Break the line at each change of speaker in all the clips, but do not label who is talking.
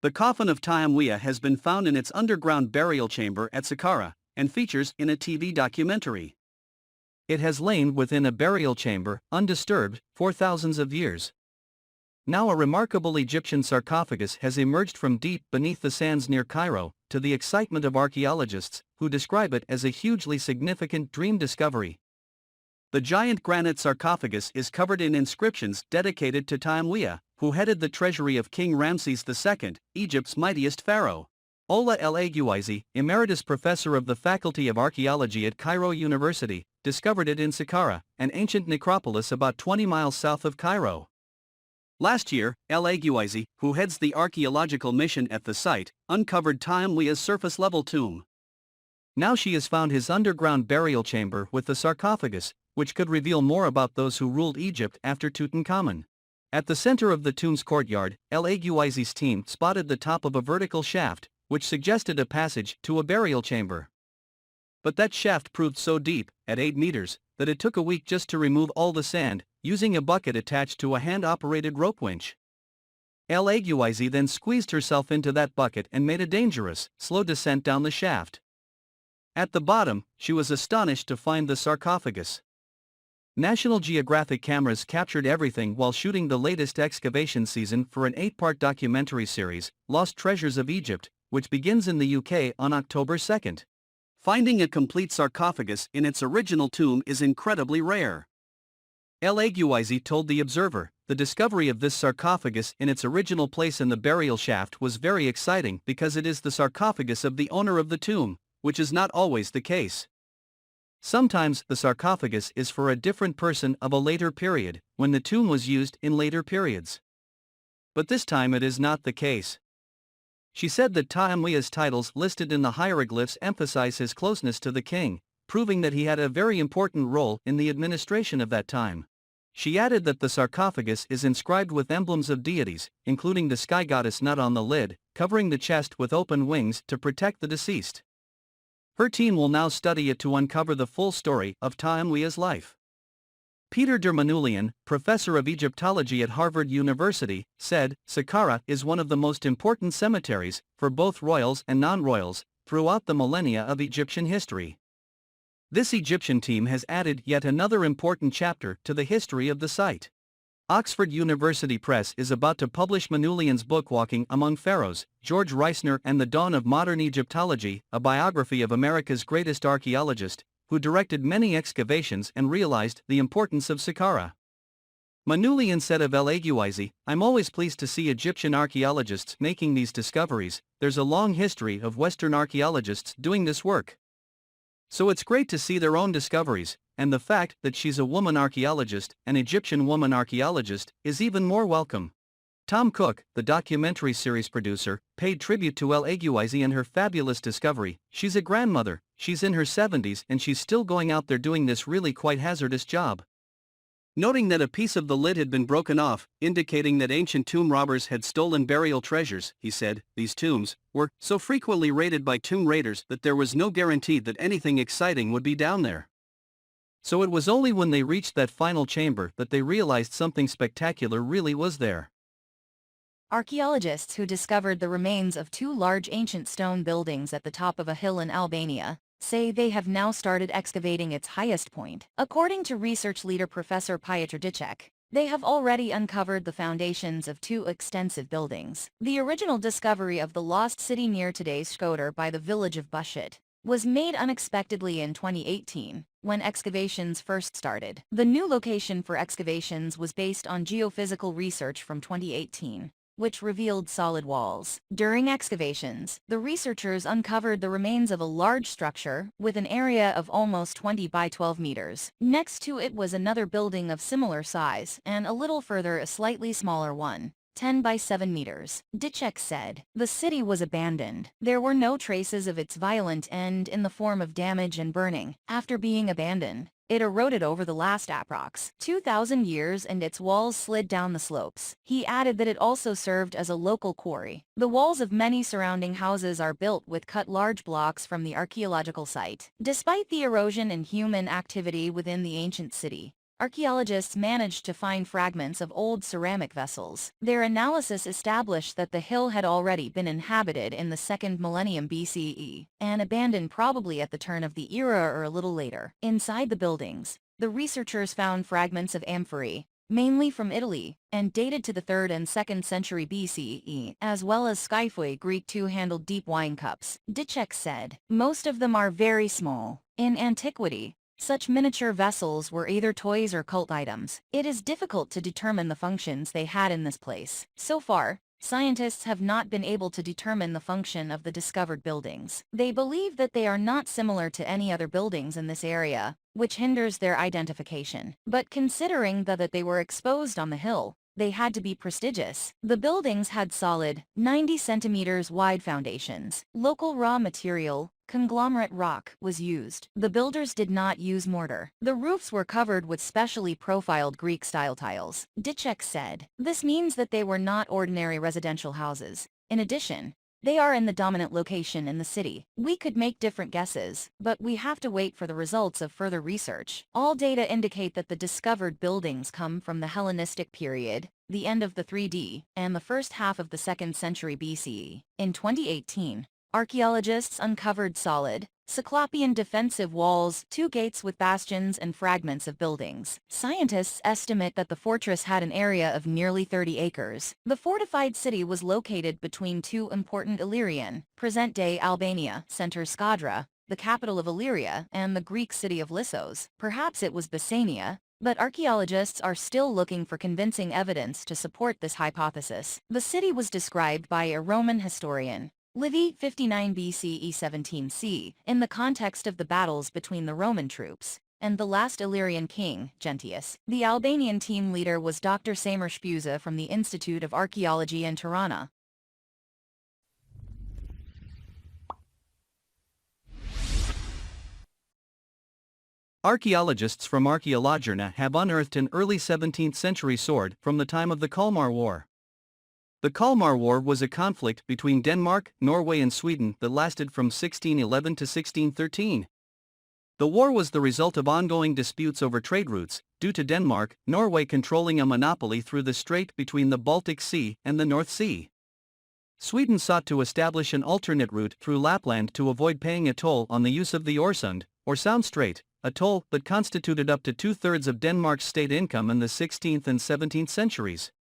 The coffin of Tiamwea has been found in its underground burial chamber at Saqqara, and features in a TV documentary.
It has lain within a burial chamber, undisturbed, for thousands of years. Now a remarkable Egyptian sarcophagus has emerged from deep beneath the sands near Cairo, to the excitement of archaeologists, who describe it as a hugely significant dream discovery.
The giant granite sarcophagus is covered in inscriptions dedicated to Tiamwea, who headed the treasury of King Ramses II, Egypt's mightiest pharaoh. Ola El Aguizi, emeritus professor of the Faculty of Archaeology at Cairo University, discovered it in Saqqara, an ancient necropolis about 20 miles south of Cairo. Last year, El Aguizi, who heads the archaeological mission at the site, uncovered Tiamwea's surface-level tomb.
Now she has found his underground burial chamber with the sarcophagus, which could reveal more about those who ruled Egypt after Tutankhamun. At the center of the tomb's courtyard, El Aguizi's team spotted the top of a vertical shaft, which suggested a passage to a burial chamber. But that shaft proved so deep, at 8 meters, that it took a week just to remove all the sand, using a bucket attached to a hand-operated rope winch. El Aguizi then squeezed herself into that bucket and made a dangerous, slow descent down the shaft. At the bottom, she was astonished to find the sarcophagus. National Geographic cameras captured everything while shooting the latest excavation season for an 8-part documentary series, Lost Treasures of Egypt, which begins in the UK on October 2nd.
Finding a complete sarcophagus in its original tomb is incredibly rare. El Aguizi told The Observer, the discovery of this sarcophagus in its original place in the burial shaft was very exciting because it is the sarcophagus of the owner of the tomb, which is not always the case. Sometimes the sarcophagus is for a different person of a later period, when the tomb was used in later periods. But this time it is not the case. She said that Tiamwea's titles listed in the hieroglyphs emphasize his closeness to the king, proving that he had a very important role in the administration of that time. She added that the sarcophagus is inscribed with emblems of deities, including the sky goddess Nut on the lid, covering the chest with open wings to protect the deceased. Her team will now study it to uncover the full story of Tiamwea's life. Peter der Manulian, professor of Egyptology at Harvard University, said, Saqqara is one of the most important cemeteries, for both royals and non-royals, throughout the millennia of Egyptian history. This Egyptian team has added yet another important chapter to the history of the site. Oxford University Press is about to publish Manulian's book Walking Among Pharaohs, George Reisner and the Dawn of Modern Egyptology, a biography of America's greatest archaeologist, who directed many excavations and realized the importance of Saqqara. Manulian said of El Aguizi, I'm always pleased to see Egyptian archaeologists making these discoveries. There's a long history of Western archaeologists doing this work. So it's great to see their own discoveries, and the fact that she's a woman archaeologist, an Egyptian woman archaeologist, is even more welcome. Tom Cook, the documentary series producer, paid tribute to El Aguizi and her fabulous discovery. She's a grandmother, she's in her 70s and she's still going out there doing this really quite hazardous job. Noting that a piece of the lid had been broken off, indicating that ancient tomb robbers had stolen burial treasures, he said, these tombs were so frequently raided by tomb raiders that there was no guarantee that anything exciting would be down there. So it was only when they reached that final chamber that they realized something spectacular really was there.
Archaeologists who discovered the remains of 2 large ancient stone buildings at the top of a hill in Albania say they have now started excavating its highest point. According to research leader Professor Piotr Dicek, they have already uncovered the foundations of 2 extensive buildings. The original discovery of the lost city near today's Shkodër by the village of Bushit was made unexpectedly in 2018, when excavations first started. The new location for excavations was based on geophysical research from 2018. Which revealed solid walls. During excavations, the researchers uncovered the remains of a large structure with an area of almost 20 by 12 meters. Next to it was another building of similar size, and a little further a slightly smaller one, 10 by 7 meters. Dicek said, the city was abandoned. There were no traces of its violent end in the form of damage and burning. After being abandoned, it eroded over the last approx. 2,000 years and its walls slid down the slopes. He added that it also served as a local quarry. The walls of many surrounding houses are built with cut large blocks from the archaeological site. Despite the erosion and human activity within the ancient city, archaeologists managed to find fragments of old ceramic vessels. Their analysis established that the hill had already been inhabited in the 2nd millennium BCE, and abandoned probably at the turn of the era or a little later. Inside the buildings, the researchers found fragments of amphorae, mainly from Italy, and dated to the 3rd and 2nd century BCE, as well as skyphoi Greek two-handled deep wine cups. Ditchek said, most of them are very small. In antiquity, such miniature vessels were either toys or cult items. It is difficult to determine the functions they had in this place. So far, scientists have not been able to determine the function of the discovered buildings. They believe that they are not similar to any other buildings in this area, which hinders their identification. But considering that they were exposed on the hill, they had to be prestigious. The buildings had solid, 90 centimeters wide foundations. Local raw material, conglomerate rock, was used. The builders did not use mortar. The roofs were covered with specially profiled Greek-style tiles. Ditchek said, this means that they were not ordinary residential houses. In addition, they are in the dominant location in the city. We could make different guesses, but we have to wait for the results of further research. All data indicate that the discovered buildings come from the Hellenistic period, the end of the 3D, and the first half of the 2nd century BCE. In 2018, archaeologists uncovered solid, Cyclopean defensive walls, 2 gates with bastions and fragments of buildings. Scientists estimate that the fortress had an area of nearly 30 acres. The fortified city was located between 2 important Illyrian, present-day Albania, center Saqqara, the capital of Illyria, and the Greek city of Lissos. Perhaps it was Byzania, but archaeologists are still looking for convincing evidence to support this hypothesis. The city was described by a Roman historian, Livy 59 BCE 17c, in the context of the battles between the Roman troops and the last Illyrian king, Gentius. The Albanian team leader was Dr. Samir Shpuza from the Institute of Archaeology in Tirana.
Archaeologists from Archaeology have unearthed an early 17th century sword from the time of the Kalmar War. The Kalmar War was a conflict between Denmark, Norway and Sweden that lasted from 1611 to 1613. The war was the result of ongoing disputes over trade routes, due to Denmark, Norway controlling a monopoly through the strait between the Baltic Sea and the North Sea. Sweden sought to establish an alternate route through Lapland to avoid paying a toll on the use of the Øresund, or Sound Strait, a toll that constituted up to 2/3 of Denmark's state income in the 16th and 17th centuries.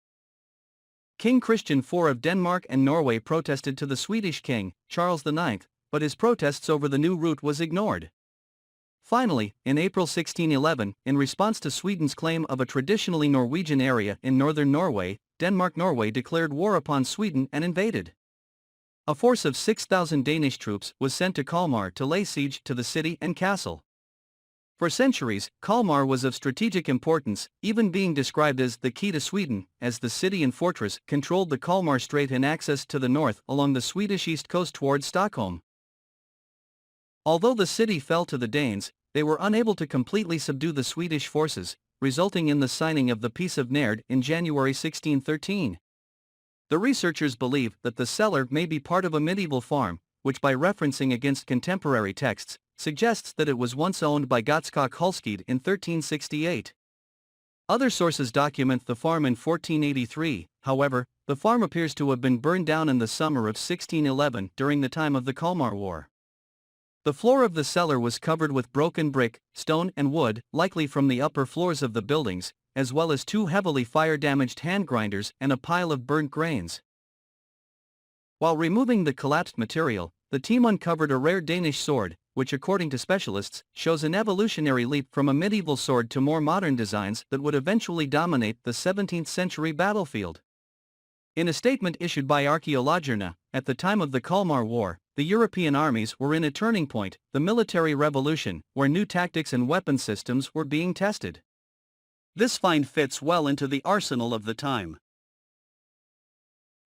King Christian IV of Denmark and Norway protested to the Swedish king, Charles IX, but his protests over the new route was ignored. Finally, in April 1611, in response to Sweden's claim of a traditionally Norwegian area in northern Norway, Denmark-Norway declared war upon Sweden and invaded. A force of 6,000 Danish troops was sent to Kalmar to lay siege to the city and castle. For centuries, Kalmar was of strategic importance, even being described as the key to Sweden, as the city and fortress controlled the Kalmar Strait and access to the north along the Swedish east coast towards Stockholm. Although the city fell to the Danes, they were unable to completely subdue the Swedish forces, resulting in the signing of the Peace of Naird in January 1613. The researchers believe that the cellar may be part of a medieval farm, which by referencing against contemporary texts, suggests that it was once owned by Godskak Hulskid in 1368. Other sources document the farm in 1483, however, the farm appears to have been burned down in the summer of 1611 during the time of the Kalmar War. The floor of the cellar was covered with broken brick, stone and wood, likely from the upper floors of the buildings, as well as 2 heavily fire-damaged hand grinders and a pile of burnt grains. While removing the collapsed material, the team uncovered a rare Danish sword, which according to specialists, shows an evolutionary leap from a medieval sword to more modern designs that would eventually dominate the 17th century battlefield. In a statement issued by Archaeology, at the time of the Kalmar War, the European armies were in a turning point, the military revolution, where new tactics and weapon systems were being tested.
This find fits well into the arsenal of the time.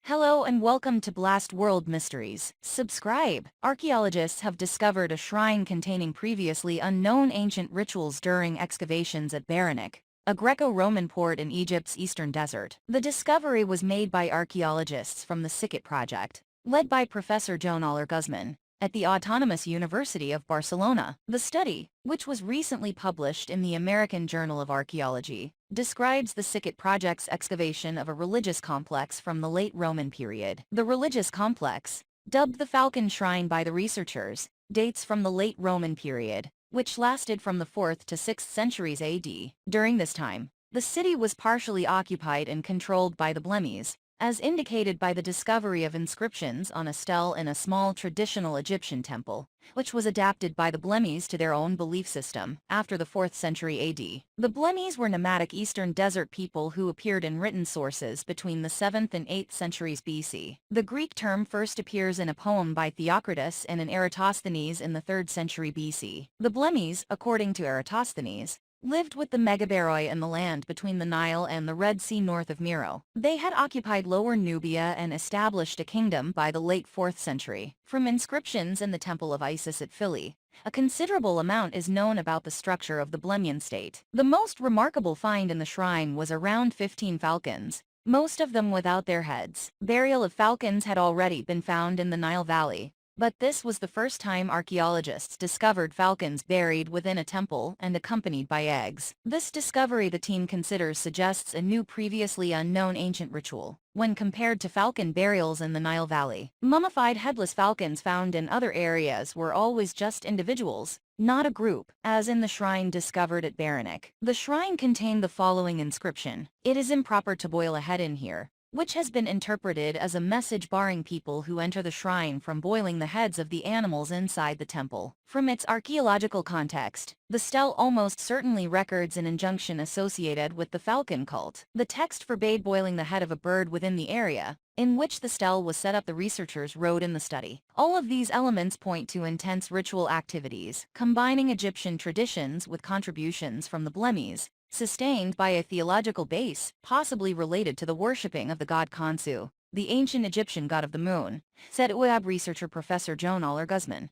Hello and welcome to Blast World Mysteries. Subscribe. Archaeologists have discovered a shrine containing previously unknown ancient rituals during excavations at Baranik, a Greco-Roman port in Egypt's eastern desert. The discovery was made by archaeologists from the Sicket project, led by Professor Joan Aller Guzman, at the Autonomous University of Barcelona. The study, which was recently published in the American Journal of Archaeology, describes the Saqqara project's excavation of a religious complex from the late Roman period. The religious complex, dubbed the Falcon Shrine by the researchers, dates from the late Roman period, which lasted from the 4th to 6th centuries AD. During this time, the city was partially occupied and controlled by the Blemmyes, as indicated by the discovery of inscriptions on a stele in a small traditional Egyptian temple, which was adapted by the Blemmyes to their own belief system after the 4th century AD. The Blemmyes were nomadic eastern desert people who appeared in written sources between the 7th and 8th centuries BC. The Greek term first appears in a poem by Theocritus and in Eratosthenes in the 3rd century BC. The Blemmyes, according to Eratosthenes, lived with the Megaberoi in the land between the Nile and the Red Sea north of Meroe. They had occupied Lower Nubia and established a kingdom by the late 4th century. From inscriptions in the Temple of Isis at Philae, a considerable amount is known about the structure of the Blemmyan state. The most remarkable find in the shrine was around 15 falcons, most of them without their heads. Burial of falcons had already been found in the Nile Valley, but this was the first time archaeologists discovered falcons buried within a temple and accompanied by eggs. This discovery, the team considers, suggests a new previously unknown ancient ritual. When compared to falcon burials in the Nile Valley, mummified headless falcons found in other areas were always just individuals, not a group, as in the shrine discovered at Baranik. The shrine contained the following inscription: "It is improper to boil a head in here," which has been interpreted as a message barring people who enter the shrine from boiling the heads of the animals inside the temple. From its archaeological context, the stele almost certainly records an injunction associated with the falcon cult. The text forbade boiling the head of a bird within the area in which the stele was set up, the researchers wrote in the study. All of these elements point to intense ritual activities, combining Egyptian traditions with contributions from the Blemmyes, sustained by a theological base, possibly related to the worshipping of the god Khonsu, the ancient Egyptian god of the moon, said UAB researcher Professor Joan Aller-Guzman.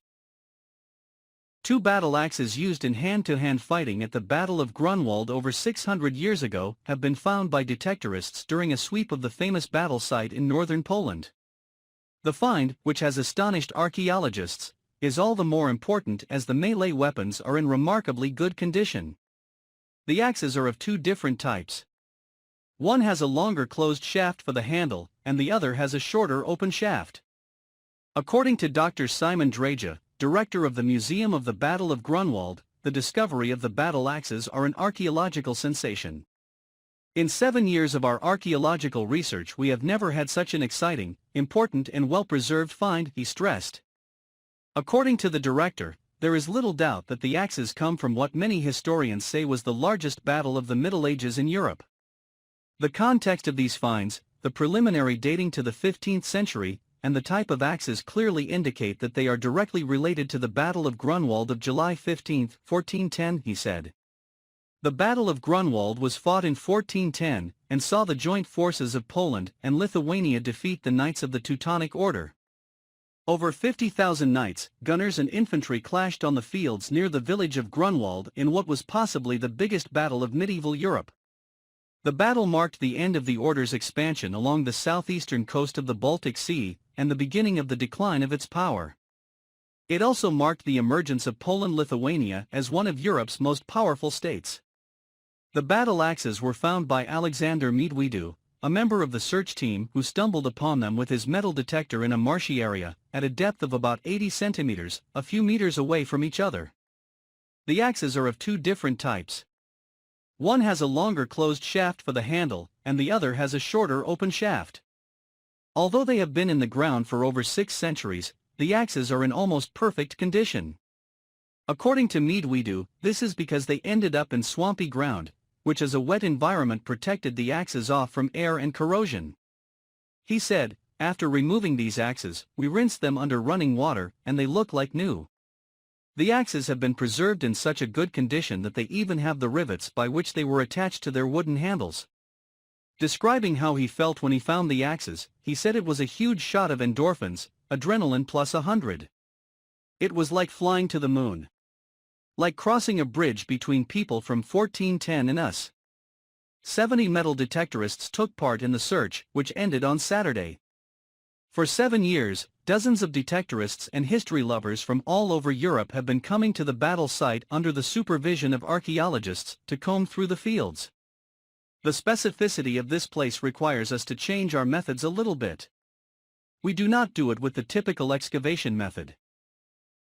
2 battle axes used in hand-to-hand fighting at the Battle of Grunwald over 600 years ago have been found by detectorists during a sweep of the famous battle site in northern Poland. The find, which has astonished archaeologists, is all the more important as the melee weapons are in remarkably good condition. The axes are of 2 different types. One has a longer closed shaft for the handle, and the other has a shorter open shaft. According to Dr. Simon Draja, director of the Museum of the Battle of Grunwald, the discovery of the battle axes are an archaeological sensation. In 7 years of our archaeological research, we have never had such an exciting, important and well-preserved find, he stressed. According to the director, there is little doubt that the axes come from what many historians say was the largest battle of the Middle Ages in Europe. The context of these finds, the preliminary dating to the 15th century, and the type of axes clearly indicate that they are directly related to the Battle of Grunwald of July 15, 1410, he said. The Battle of Grunwald was fought in 1410, and saw the joint forces of Poland and Lithuania defeat the Knights of the Teutonic Order. Over 50,000 knights, gunners and infantry clashed on the fields near the village of Grunwald in what was possibly the biggest battle of medieval Europe. The battle marked the end of the Order's expansion along the southeastern coast of the Baltic Sea, and the beginning of the decline of its power. It also marked the emergence of Poland-Lithuania as one of Europe's most powerful states. The battle axes were found by Alexander Miedwidu, a member of the search team who stumbled upon them with his metal detector in a marshy area, at a depth of about 80 centimeters, a few meters away from each other. The axes are of 2 different types. One has a longer closed shaft for the handle, and the other has a shorter open shaft. Although they have been in the ground for over 6 centuries, the axes are in almost perfect condition. According to Miedwidu, this is because they ended up in swampy ground, which as a wet environment protected the axes off from air and corrosion. He said, "After removing these axes, we rinsed them under running water, and they look like new." The axes have been preserved in such a good condition that they even have the rivets by which they were attached to their wooden handles. Describing how he felt when he found the axes, he said it was a huge shot of endorphins, adrenaline plus 100. It was like flying to the moon. Like crossing a bridge between people from 1410 and us. 70 metal detectorists took part in the search, which ended on Saturday. For 7 years, dozens of detectorists and history lovers from all over Europe have been coming to the battle site under the supervision of archaeologists to comb through the fields. The specificity of this place requires us to change our methods a little bit. We do not do it with the typical excavation method.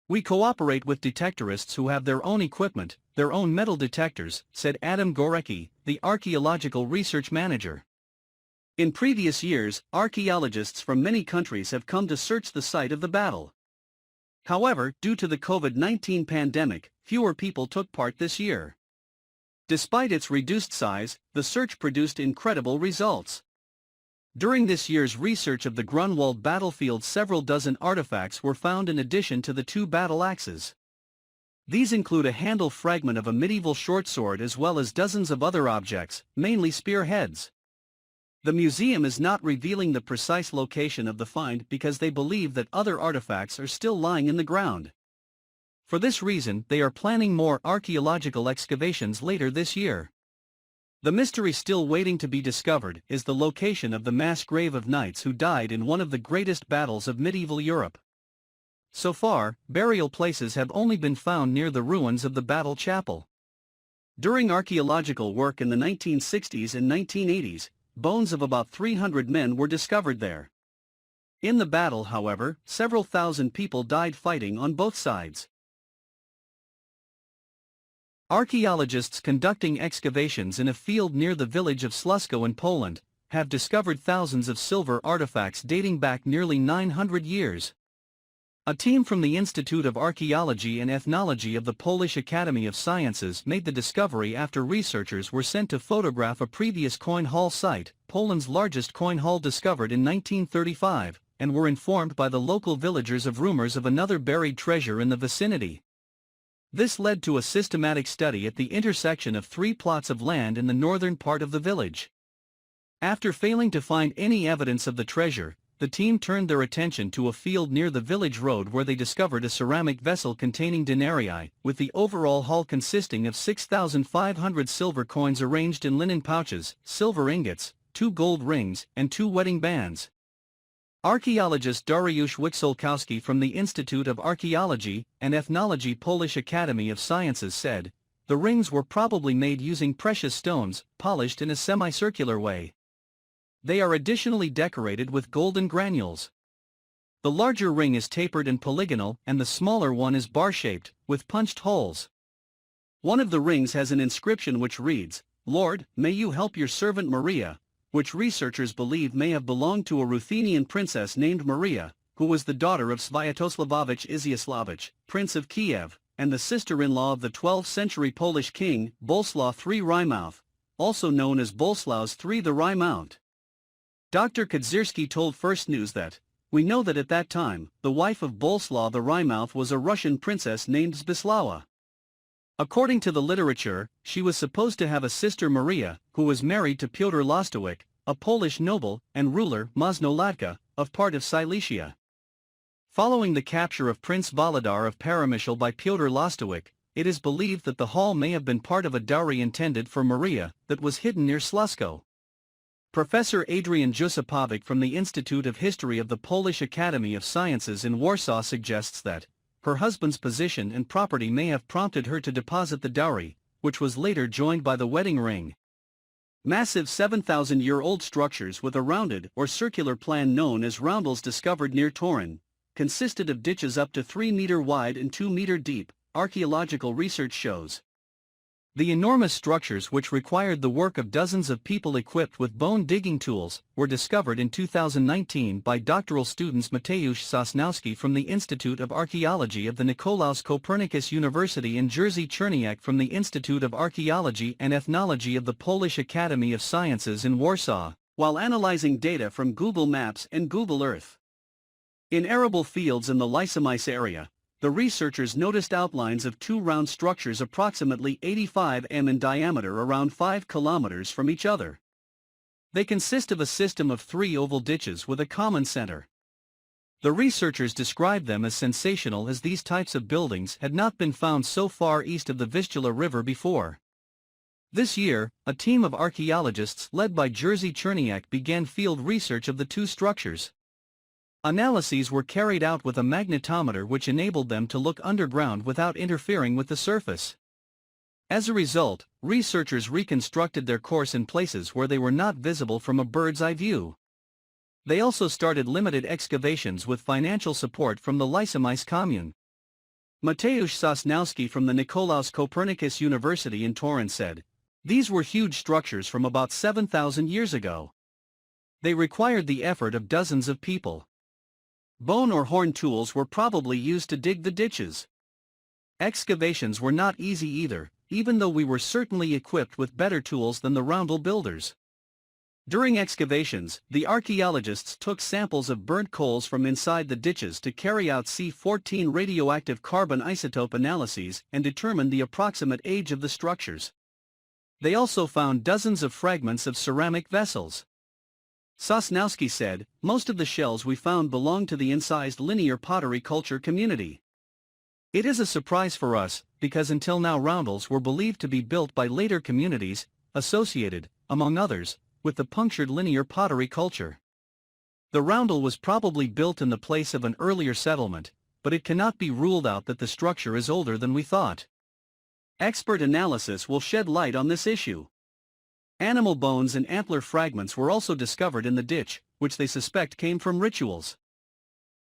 We cooperate with detectorists who have their own equipment, their own metal detectors, said Adam Gorecki, the archaeological research manager. In previous years, archaeologists from many countries have come to search the site of the battle. However, due to the COVID-19 pandemic, fewer people took part this year. Despite its reduced size, the search produced incredible results. During this year's research of the Grunwald battlefield, several dozen artifacts were found in addition to the 2 battle axes. These include a handle fragment of a medieval short sword as well as dozens of other objects, mainly spearheads. The museum is not revealing the precise location of the find because they believe that other artifacts are still lying in the ground. For this reason, they are planning more archaeological excavations later this year. The mystery still waiting to be discovered is the location of the mass grave of knights who died in one of the greatest battles of medieval Europe. So far, burial places have only been found near the ruins of the battle chapel. During archaeological work in the 1960s and 1980s, bones of about 300 men were discovered there. In the battle, however, several thousand people died fighting on both sides. Archaeologists conducting excavations in a field near the village of Slusko in Poland have discovered thousands of silver artifacts dating back nearly 900 years. A team from the Institute of Archaeology and Ethnology of the Polish Academy of Sciences made the discovery after researchers were sent to photograph a previous coin haul site, Poland's largest coin haul discovered in 1935, and were informed by the local villagers of rumors of another buried treasure in the vicinity. This led to a systematic study at the intersection of 3 plots of land in the northern part of the village. After failing to find any evidence of the treasure, the team turned their attention to a field near the village road where they discovered a ceramic vessel containing denarii, with the overall haul consisting of 6,500 silver coins arranged in linen pouches, silver ingots, 2 gold rings, and 2 wedding bands. Archaeologist Dariusz Wiksolkowski from the Institute of Archaeology and Ethnology Polish Academy of Sciences said, "The rings were probably made using precious stones, polished in a semicircular way. They are additionally decorated with golden granules. The larger ring is tapered and polygonal and the smaller one is bar-shaped, with punched holes. One of the rings has an inscription which reads, 'Lord, may you help your servant Maria,' which researchers believe may have belonged to a Ruthenian princess named Maria, who was the daughter of Sviatoslavovich Iziaslavich, Prince of Kiev, and the sister-in-law of the 12th century Polish king, Boleslaw III Wrymouth, also known as Boleslaus III the Wrymount. Dr. Kadzierski told First News that, "We know that at that time, the wife of Boleslaw the Wrymouth was a Russian princess named Zbislawa. According to the literature, she was supposed to have a sister Maria, who was married to Pyotr Lostowik, a Polish noble and ruler Mosnoladka, of part of Silesia. Following the capture of Prince Volodar of Peremyshl by Pyotr Lostowik, it is believed that the haul may have been part of a dowry intended for Maria that was hidden near Slusko." Professor Adrian Jusupovic from the Institute of History of the Polish Academy of Sciences in Warsaw suggests that her husband's position and property may have prompted her to deposit the dowry, which was later joined by the wedding ring. Massive 7,000-year-old structures with a rounded or circular plan known as roundels discovered near Torin consisted of ditches up to 3 meter wide and 2 meter deep, archaeological research shows. The enormous structures, which required the work of dozens of people equipped with bone-digging tools, were discovered in 2019 by doctoral students Mateusz Sosnowski from the Institute of Archaeology of the Nicolaus Copernicus University in Jerzy Czerniak from the Institute of Archaeology and Ethnology of the Polish Academy of Sciences in Warsaw, while analyzing data from Google Maps and Google Earth. In arable fields in the Lysimyce area, the researchers noticed outlines of 2 round structures approximately 85 m in diameter around 5 kilometers from each other. They consist of a system of 3 oval ditches with a common center. The researchers described them as sensational as these types of buildings had not been found so far east of the Vistula River before. This year, a team of archaeologists led by Jerzy Czerniak began field research of the 2 structures.
Analyses were carried out with a magnetometer which enabled them to look underground without interfering with the surface. As a result, researchers reconstructed their course in places where they were not visible from a bird's eye view. They also started limited excavations with financial support from the Lysimais commune. Mateusz Sosnowski from the Nicolaus Copernicus University in Turin said, "These were huge structures from about 7,000 years ago. They required the effort of dozens of people. Bone or horn tools were probably used to dig the ditches. Excavations were not easy either, even though we were certainly equipped with better tools than the roundel builders." During excavations, the archaeologists took samples of burnt coals from inside the ditches to carry out C-14 radioactive carbon isotope analyses and determine the approximate age of the structures. They also found dozens of fragments of ceramic vessels. Sosnowski said, "Most of the shells we found belong to the incised linear pottery culture community. It is a surprise for us, because until now roundels were believed to be built by later communities, associated, among others, with the punctured linear pottery culture. The roundel was probably built in the place of an earlier settlement, but it cannot be ruled out that the structure is older than we thought." Expert analysis will shed light on this issue. Animal bones and antler fragments were also discovered in the ditch, which they suspect came from rituals.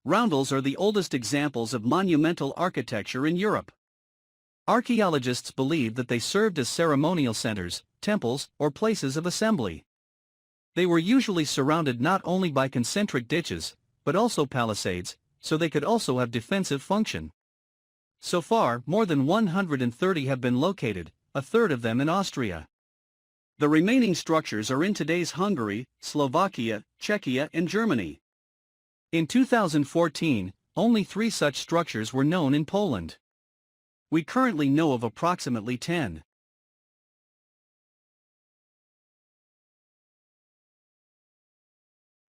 Roundels are the oldest examples of monumental architecture in Europe. Archaeologists believe that they served as ceremonial centers, temples, or places of assembly. They were usually surrounded not only by concentric ditches, but also palisades, so they could also have defensive function. So far, more than 130 have been located, a third of them in Austria. The remaining structures are in today's Hungary, Slovakia, Czechia, and Germany. In 2014, only 3 such structures were known in Poland. We currently know of approximately 10.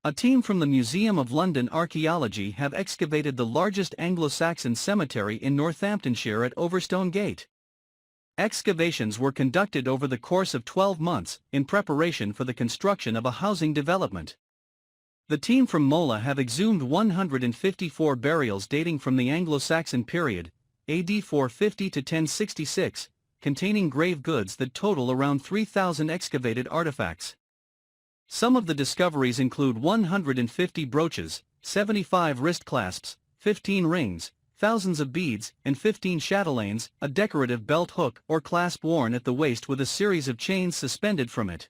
A team from the Museum of London Archaeology have excavated the largest Anglo-Saxon cemetery in Northamptonshire at Overstone Gate. Excavations were conducted over the course of 12 months, in preparation for the construction of a housing development. The team from Mola have exhumed 154 burials dating from the Anglo-Saxon period, AD 450 to 1066, containing grave goods that total around 3,000 excavated artifacts. Some of the discoveries include 150 brooches, 75 wrist clasps, 15 rings, thousands of beads, and 15 chatelaines, a decorative belt hook or clasp worn at the waist with a series of chains suspended from it.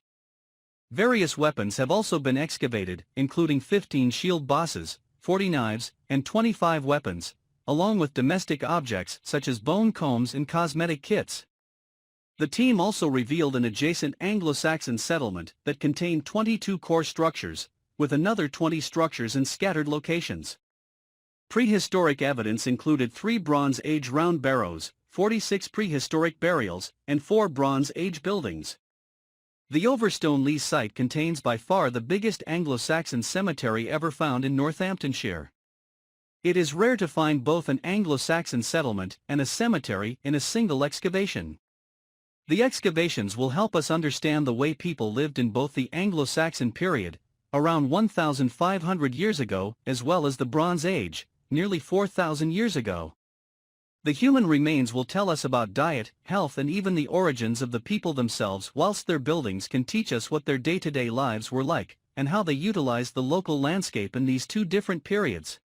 Various weapons have also been excavated, including 15 shield bosses, 40 knives, and 25 weapons, along with domestic objects such as bone combs and cosmetic kits. The team also revealed an adjacent Anglo-Saxon settlement that contained 22 core structures, with another 20 structures in scattered locations. Prehistoric evidence included 3 Bronze Age round barrows, 46 prehistoric burials, and 4 Bronze Age buildings. The Overstone Lee site contains by far the biggest Anglo-Saxon cemetery ever found in Northamptonshire. It is rare to find both an Anglo-Saxon settlement and a cemetery in a single excavation. The excavations will help us understand the way people lived in both the Anglo-Saxon period, around 1,500 years ago, as well as the Bronze Age, nearly 4,000 years ago. The human remains will tell us about diet, health, and even the origins of the people themselves, whilst their buildings can teach us what their day-to-day lives were like, and how they utilized the local landscape in these 2 different periods.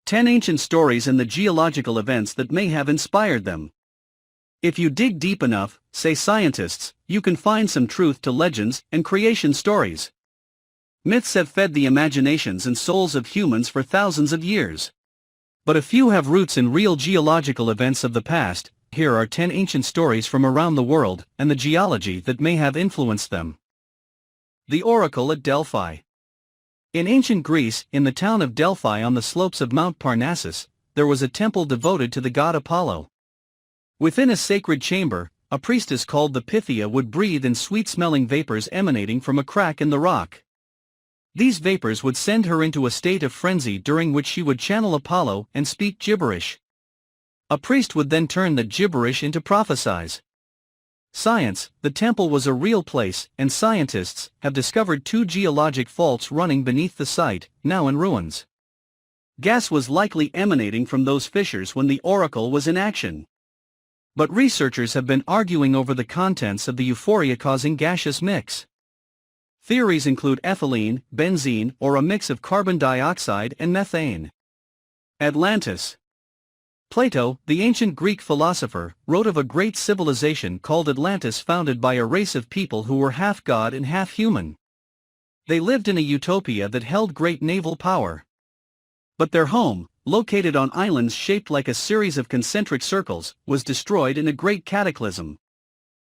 10 ancient stories and the geological events that may have inspired them. If you dig deep enough, say scientists, you can find some truth to legends and creation stories. Myths have fed the imaginations and souls of humans for thousands of years. But a few have roots in real geological events of the past. Here are 10 ancient stories from around the world, and the geology that may have influenced them. The Oracle at Delphi. In ancient Greece, in the town of Delphi on the slopes of Mount Parnassus, there was a temple devoted to the god Apollo. Within a sacred chamber, a priestess called the Pythia would breathe in sweet-smelling vapors emanating from a crack in the rock. These vapors would send her into a state of frenzy during which she would channel Apollo and speak gibberish. A priest would then turn the gibberish into prophecies. Science, the temple was a real place, and scientists have discovered 2 geologic faults running beneath the site, now in ruins.
Gas was likely emanating from those fissures when the oracle was in action.
But researchers have been arguing over the contents of the euphoria-causing gaseous mix. Theories include ethylene, benzene, or a mix of carbon dioxide and methane.
Atlantis.
Plato, the ancient Greek philosopher, wrote of a great civilization called Atlantis, founded by a race of people who were half god and half human. They lived in a utopia that held great naval power.
But their home, located on islands shaped like a series of concentric circles, was destroyed in a great cataclysm.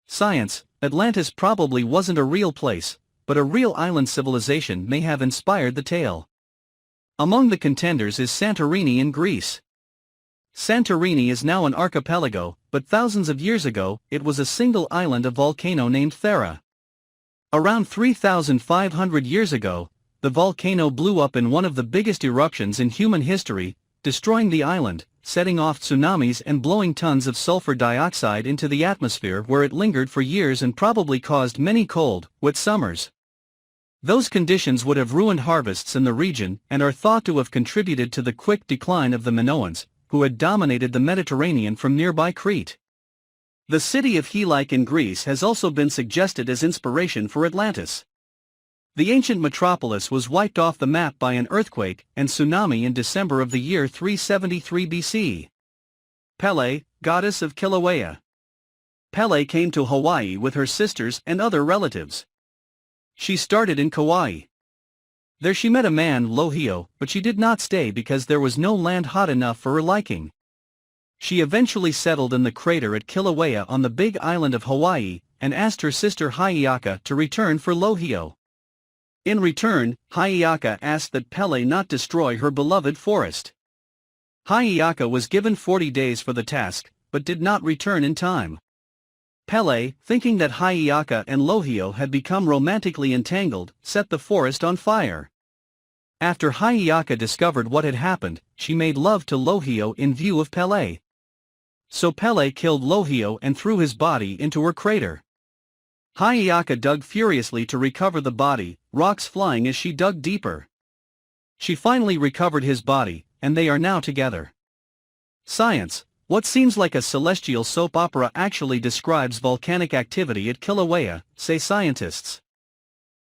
Science, Atlantis probably wasn't a real place, but a real island civilization may have inspired the tale. Among the contenders is Santorini in Greece. Santorini is now an archipelago, but thousands of years ago, it was a single island of volcano named Thera. Around 3,500 years ago, the volcano blew up in one of the biggest eruptions in human history, destroying the island, setting off tsunamis and blowing tons of sulfur dioxide into the atmosphere, where it lingered for years and probably caused many cold, wet summers. Those conditions would have ruined harvests in the region and are thought to have contributed to the quick decline of the Minoans, who had dominated the Mediterranean from nearby Crete.
The city of Helike in Greece has also been suggested as inspiration for Atlantis. The ancient metropolis was wiped off the map by an earthquake and tsunami in December of the year 373 BC.
Pele, goddess of Kilauea.
Pele came to Hawaii with her sisters and other relatives.
She started in Kauai. There she met a man, Lohio, but she did not stay because there was no land hot enough for her liking. She eventually settled in the crater at Kilauea on the big island of Hawaii, and asked her sister Hi'iaka to return for Lohio.
In return, Hi'iaka asked that Pele not destroy her beloved forest.
Hi'iaka was given 40 days for the task, but did not return in time.
Pele, thinking that Hi'iaka and Lohio had become romantically entangled, set the forest on fire.
After Hi'iaka discovered what had happened, she made love to Lohio in view of Pele. So Pele killed Lohio and threw his body into her crater.
Hi'iaka dug furiously to recover the body, rocks flying as she dug deeper.
She finally recovered his body, and they are now together.
Science. What seems like a celestial soap opera actually describes volcanic activity at Kilauea, say scientists.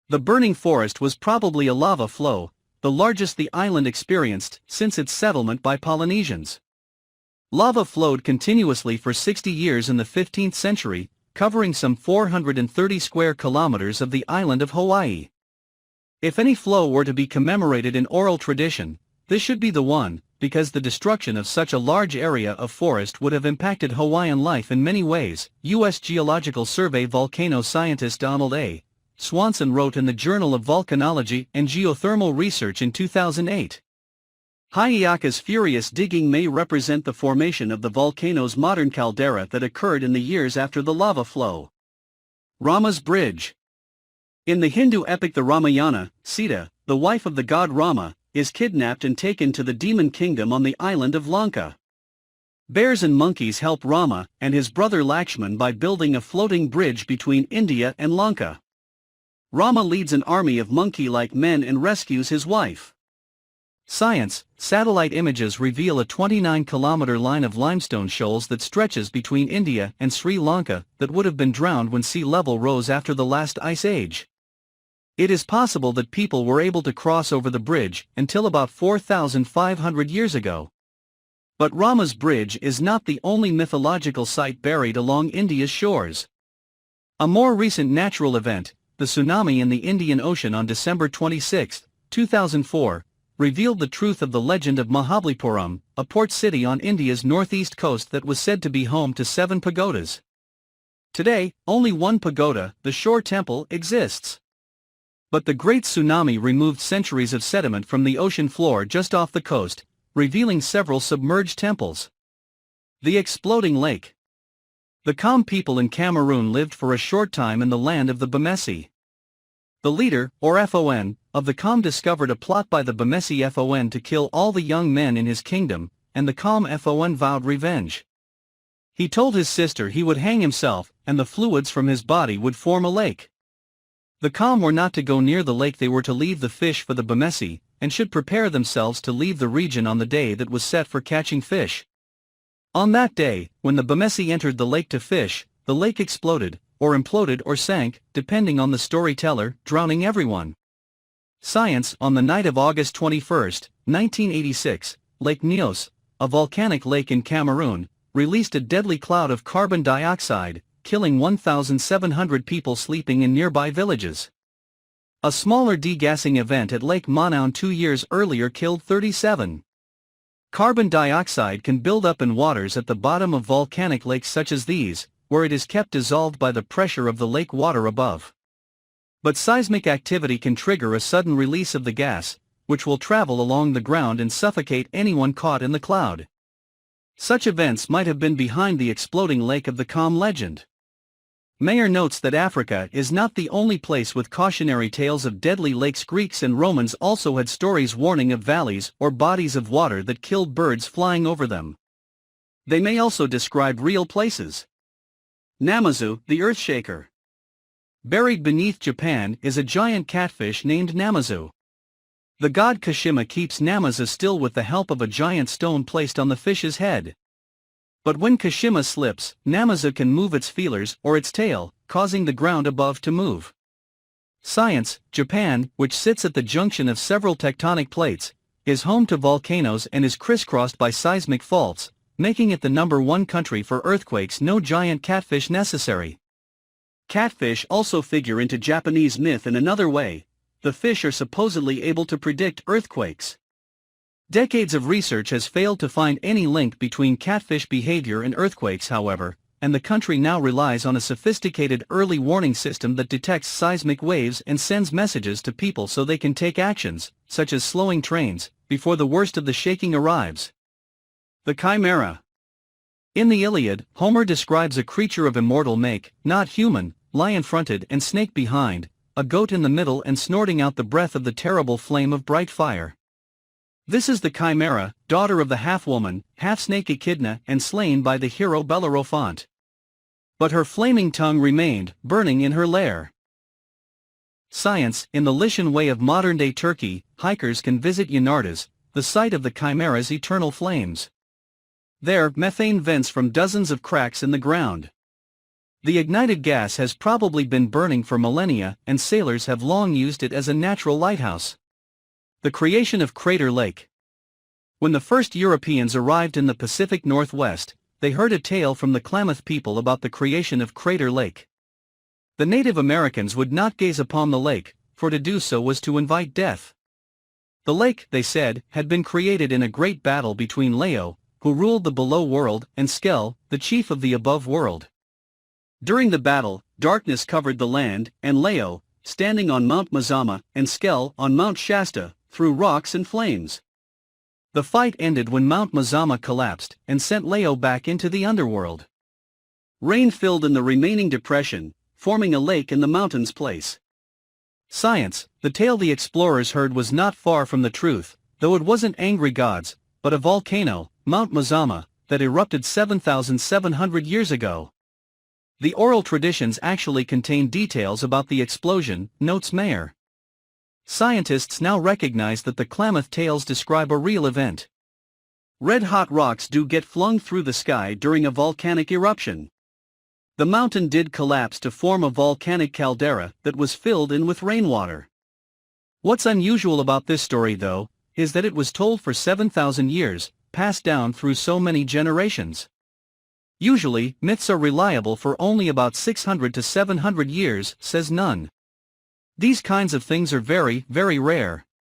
The burning forest was probably a lava flow, the largest the island experienced since its settlement by Polynesians. Lava flowed continuously for 60 years in the 15th century, covering some 430 square kilometers of the island of Hawaii. If any flow were to be commemorated in oral tradition, this should be the one, because the destruction of such a large area of forest would have impacted Hawaiian life in many ways, U.S. Geological Survey volcano scientist Donald A. Swanson wrote in the Journal of Volcanology and Geothermal Research in 2008.
Hi'iaka's furious digging may represent the formation of the volcano's modern caldera that occurred in the years after the lava flow.
Rama's Bridge.
In the Hindu epic the Ramayana, Sita, the wife of the god Rama, is kidnapped and taken to the demon kingdom on the island of Lanka. Bears and monkeys help Rama and his brother Lakshman by building a floating bridge between India and Lanka. Rama leads an army of monkey-like men and rescues his wife.
Science. Satellite images reveal a 29-kilometer line of limestone shoals that stretches between India and Sri Lanka that would have been drowned when sea level rose after the last ice age. It is possible that people were able to cross over the bridge until about 4,500 years ago. But Rama's Bridge is not the only mythological site buried along India's shores. A more recent natural event, the tsunami in the Indian Ocean on December 26, 2004, revealed the truth of the legend of Mahabalipuram, a port city on India's northeast coast that was said to be home to 7 pagodas. Today, only one pagoda, the Shore Temple, exists. But the Great Tsunami removed centuries of sediment from the ocean floor just off the coast, revealing several submerged temples. The Exploding Lake. The Kam people in Cameroon lived for a short time in the land of the Bemesi. The leader, or FON, of the Kam discovered a plot by the Bemesi FON to kill all the young men in his kingdom, and the Kam FON vowed revenge. He told his sister he would hang himself,
and the fluids from his body would form a lake. The Kam were not to go near the lake, they were to leave the fish for the Bemesi, and should prepare themselves to leave the region on the day that was set for catching fish. On that day, when the Bemesi entered the lake to fish, the lake exploded, or imploded or sank, depending on the storyteller, drowning everyone. Science. On the night of August 21, 1986, Lake Nyos, a volcanic lake in Cameroon, released a deadly cloud of carbon dioxide, killing 1,700 people sleeping in nearby villages. A smaller degassing event at Lake Manaun 2 years earlier killed 37. Carbon dioxide can build up in waters at the bottom of volcanic lakes such as these, where it is kept dissolved by the pressure of the lake water above. But seismic activity can trigger a sudden release of the gas, which will travel along the ground and suffocate anyone caught in the cloud. Such events might have been behind the exploding lake of the Kam legend. Mayer notes that Africa is not the only place with cautionary tales of deadly lakes. Greeks and Romans also had stories warning of valleys or bodies of water that killed birds flying over them. They may also describe real places. Namazu, the Earthshaker. Buried beneath Japan is a giant catfish named Namazu. The god Kashima keeps Namazu still with the help of a giant stone placed on the fish's head. But when Kashima slips, Namazu can move its feelers or its tail, causing the ground above to move. Science. Japan, which sits at the junction of several tectonic plates, is home to volcanoes and is crisscrossed by seismic faults, making it the #1 country for earthquakes. No giant catfish necessary. Catfish also figure into Japanese myth in another way. The fish are supposedly able to predict earthquakes. Decades of research has failed to find any link between catfish behavior and earthquakes, however, and the country now relies on a sophisticated early warning system that detects seismic waves and sends messages to people so they can take actions, such as slowing trains, before the worst of the shaking arrives. The Chimera. In the Iliad, Homer describes a creature of immortal make, not human, lion-fronted and snake behind, a goat in the middle and snorting out the breath of the terrible flame of bright fire. This is the Chimera, daughter of the half-woman, half-snake Echidna and slain by the hero Bellerophon. But her flaming tongue remained, burning in her lair. Science. In the Lycian Way of modern-day Turkey, hikers can visit Yanardaz, the site of the Chimera's eternal flames. There, methane vents from dozens of cracks in the ground. The ignited gas has probably been burning for millennia, and sailors have long used it as a natural lighthouse. The creation of Crater Lake. When the first Europeans arrived in the Pacific Northwest, they heard a tale from the Klamath people about the creation of Crater Lake. The Native Americans would not gaze upon the lake, for to do so was to invite death. The lake, they said, had been created in a great battle between Leo, who ruled the below world, and Skell, the chief of the above world. During the battle, darkness covered the land, and Leo, standing on Mount Mazama, and Skell on Mount Shasta, threw rocks and flames. The fight ended when Mount Mazama collapsed and sent Leo back into the underworld. Rain filled in the remaining depression, forming a lake in the mountain's place. Science. The tale the explorers heard was not far from the truth, though it wasn't angry gods, but a volcano, Mount Mazama, that erupted 7,700 years ago. The oral traditions actually contain details about the explosion, notes Mayer. Scientists now recognize that the Klamath tales describe a real event. Red-hot rocks do get flung through the sky during a volcanic eruption. The mountain did collapse to form a volcanic caldera that was filled in with rainwater. What's unusual about this story, though, is that it was told for 7,000 years, passed down through so many generations. Usually, myths are reliable for only about 600 to 700 years, says Nunn. These kinds of things are very, very rare.